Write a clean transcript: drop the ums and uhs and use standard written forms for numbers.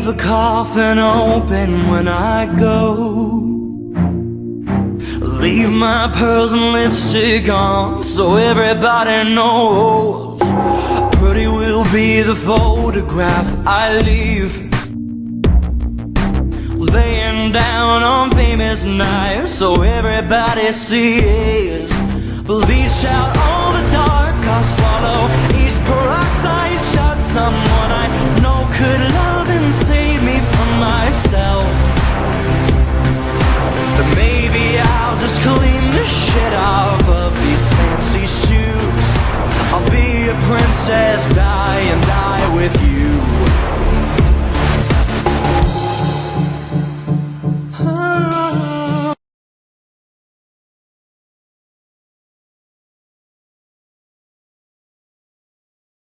the coffin open when I go. Leave my pearls and lipstick on so everybody knows. Pretty will be the photograph I leave, laying down on famous nights so everybody sees. Bleach out all the dark, I'll swallow each peroxide shot. Someone I know could love and save me from myself.